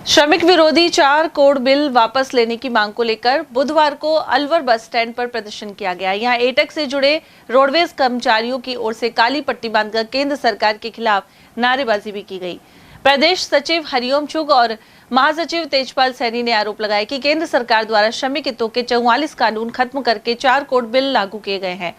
श्रमिक विरोधी 4 code bill वापस लेने की मांग को लेकर बुधवार को अलवर बस स्टैंड पर प्रदर्शन किया गया। यहां एटक से जुड़े रोडवेज कर्मचारियों की ओर से काली पट्टी बांधकर केंद्र सरकार के खिलाफ नारेबाजी भी की गई। प्रदेश सचिव हरिओम चुग और महासचिव तेजपाल सैनी ने आरोप लगाया कि केंद्र सरकार द्वारा श्रमिक हितों के 44 कानून खत्म करके 4 कोड बिल लागू किए गए हैं,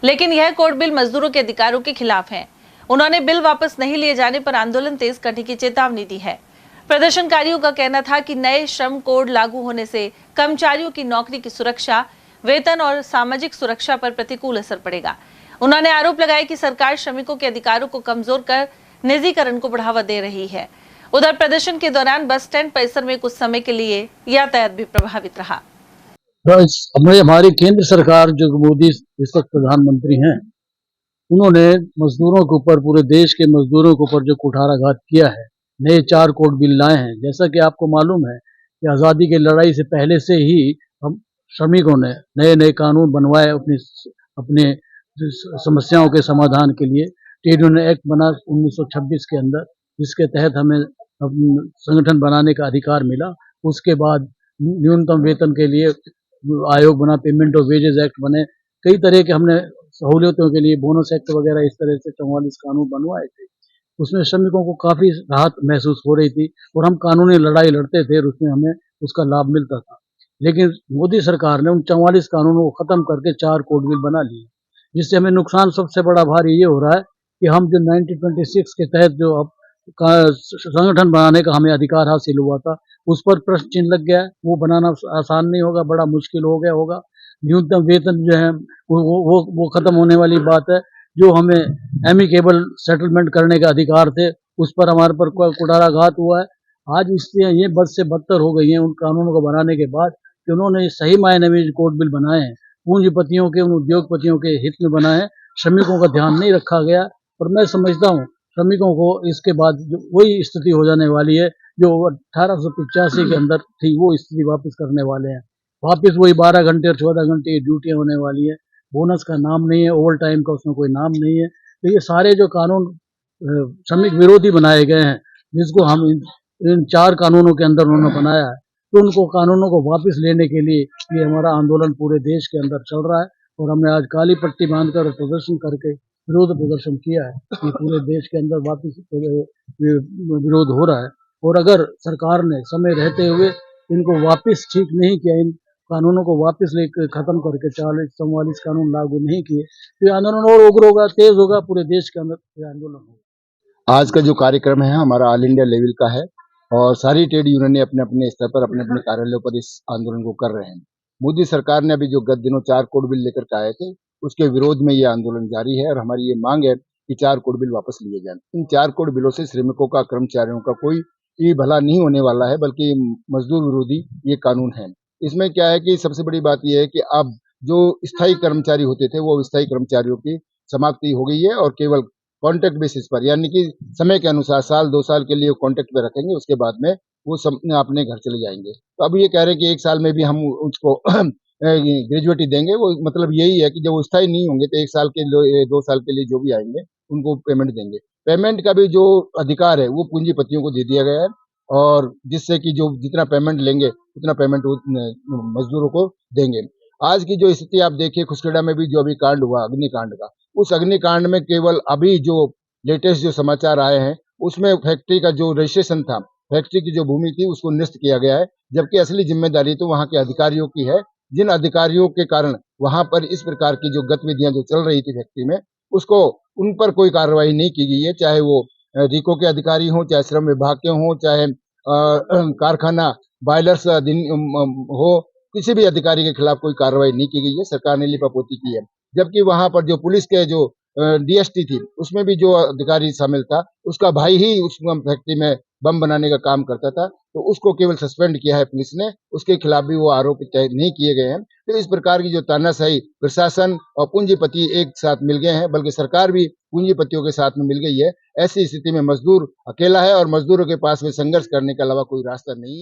लेकिन यह कोड बिल मजदूरों के अधिकारों के खिलाफ है। उन्होंने बिल वापस नहीं लिए जाने पर आंदोलन तेज करने की चेतावनी दी है। प्रदर्शनकारियों का कहना था कि नए श्रम कोड लागू होने से कर्मचारियों की नौकरी की सुरक्षा, वेतन और सामाजिक सुरक्षा पर प्रतिकूल असर पड़ेगा। उन्होंने आरोप लगाया कि सरकार श्रमिकों के अधिकारों को कमजोर कर निजीकरण को बढ़ावा दे रही है। उधर प्रदर्शन के दौरान बस स्टैंड परिसर में कुछ समय के लिए यातायात भी प्रभावित रहा। हमारी केंद्र सरकार जो मोदी इस वक्त प्रधानमंत्री हैं, उन्होंने मजदूरों के ऊपर, पूरे देश के मजदूरों के ऊपर जो कुठाराघात किया है, नए 4 कोड बिल लाए हैं। जैसा कि आपको मालूम है कि आज़ादी की लड़ाई से पहले से ही हम श्रमिकों ने नए नए कानून बनवाए अपने समस्याओं के समाधान के लिए। ट्रेड यूनियन एक्ट बना 1926 के अंदर, जिसके तहत हमें संगठन बनाने का अधिकार मिला। उसके बाद न्यूनतम वेतन के लिए आयोग बना, पेमेंट ऑफ वेजेस एक्ट बने, कई तरह के हमने सहूलियतों के लिए बोनस एक्ट वगैरह, इस तरह से 44 कानून बनवाए थे। उसमें श्रमिकों को काफी राहत महसूस हो रही थी और हम कानूनी लड़ाई लड़ते थे और उसमें हमें उसका लाभ मिलता था। लेकिन मोदी सरकार ने उन 44 कानूनों को खत्म करके 4 कोड बिल बना लिए, जिससे हमें नुकसान सबसे बड़ा भारी ये हो रहा है कि हम जो 1926 के तहत जो अब संगठन बनाने का हमें अधिकार हासिल हुआ था, उस पर प्रश्न चिन्ह लग गया है। वो बनाना आसान नहीं होगा, बड़ा मुश्किल हो गया होगा। न्यूनतम वेतन जो है वो खत्म होने वाली बात है। जो हमें एमिकेबल सेटलमेंट करने का अधिकार थे, उस पर हमारे पर कुठाराघात हुआ है। आज इससे ये बद से बदतर हो गई है उन कानूनों को बनाने के बाद कि उन्होंने सही मायने में कोड बिल बनाए हैं, पूंजीपतियों के, उन उद्योगपतियों के हित में बनाए हैं। श्रमिकों का ध्यान नहीं रखा गया। और मैं समझता हूँ श्रमिकों को इसके बाद वही स्थिति हो जाने वाली है जो 1885 के अंदर थी, वो स्थिति वापस करने वाले हैं। वापस वही 12 घंटे और 14 घंटे की ड्यूटियां होने वाली है। बोनस का नाम नहीं है, ओवर टाइम का उसमें कोई नाम नहीं है। तो ये सारे जो कानून श्रमिक विरोधी बनाए गए हैं, जिसको हम इन 4 कानूनों के अंदर उन्होंने बनाया है, तो उनको कानूनों को वापस लेने के लिए ये हमारा आंदोलन पूरे देश के अंदर चल रहा है। और हमने आज काली पट्टी बांधकर प्रदर्शन करके विरोध प्रदर्शन किया है कि पूरे देश के अंदर वापस विरोध हो रहा है। और अगर सरकार ने समय रहते हुए इनको वापस ठीक नहीं किया, इन कानूनों को वापस लेकर खत्म करके 44 कानून लागू नहीं किए, तो आंदोलन और उग्र होगा, तेज होगा, पूरे देश के अंदर ये आंदोलन होगा। आज का जो कार्यक्रम है हमारा ऑल इंडिया लेवल का है और सारी ट्रेड यूनियन ने अपने अपने स्तर पर, अपने अपने कार्यालयों पर इस आंदोलन को कर रहे हैं। मोदी सरकार ने अभी जो गत दिनों 4 कोड बिल लेकर के आए थे, उसके विरोध में ये आंदोलन जारी है और हमारी ये मांग है कि 4 कोड बिल वापस लिए जाएं। इन 4 कोड बिलों से श्रमिकों का, कर्मचारियों का कोई भला नहीं होने वाला है, बल्कि मजदूर विरोधी ये कानून है। इसमें क्या है कि सबसे बड़ी बात यह है कि अब जो स्थायी कर्मचारी होते थे, वो स्थायी कर्मचारियों की समाप्ति हो गई है और केवल कॉन्ट्रैक्ट बेसिस पर, यानी कि समय के अनुसार साल 2 साल के लिए कॉन्ट्रैक्ट पे रखेंगे, उसके बाद में वो अपने घर चले जाएंगे। तो अब ये कह रहे हैं कि 1 साल में भी हम उसको ग्रेजुएटी देंगे। वो मतलब यही है कि जब वो स्थायी नहीं होंगे तो 1 साल के 2 साल के लिए जो भी आएंगे उनको पेमेंट देंगे। पेमेंट का भी जो अधिकार है वो पूंजीपतियों को दे दिया गया है और जिससे कि जो जितना पेमेंट लेंगे उतना पेमेंट मजदूरों को देंगे। आज की जो स्थिति आप देखिए, खुसखेड़ा में भी जो अभी कांड हुआ अग्निकांड का, उस अग्निकांड में केवल अभी जो लेटेस्ट जो समाचार आए हैं, उसमें फैक्ट्री का जो रजिस्ट्रेशन था, फैक्ट्री की जो भूमि थी, उसको निरस्त किया गया है, जबकि असली जिम्मेदारी तो वहां के अधिकारियों की है। जिन अधिकारियों के कारण वहां पर इस प्रकार की जो गतिविधियां जो चल रही थी फैक्ट्री में, उसको उन पर कोई कार्रवाई नहीं की गई है, चाहे वो रीको के अधिकारी हों, चाहे श्रम विभाग के हों, चाहे कारखाना बॉयलर्स हो, किसी भी अधिकारी के खिलाफ कोई कार्रवाई नहीं की गई है। सरकार ने लिपापोती की है। जबकि वहां पर जो पुलिस के जो डीएसटी थी, उसमें भी जो अधिकारी शामिल था, उसका भाई ही उस फैक्ट्री में बम बनाने का काम करता था, तो उसको केवल सस्पेंड किया है पुलिस ने। उसके खिलाफ भी वो आरोप तय नहीं किए गए हैं। तो इस प्रकार की जो तानाशाही, प्रशासन और पूंजीपति एक साथ मिल गए हैं, बल्कि सरकार भी पूंजीपतियों के साथ में मिल गई है। ऐसी स्थिति में मजदूर अकेला है और मजदूरों के पास में संघर्ष करने के अलावा कोई रास्ता नहीं है।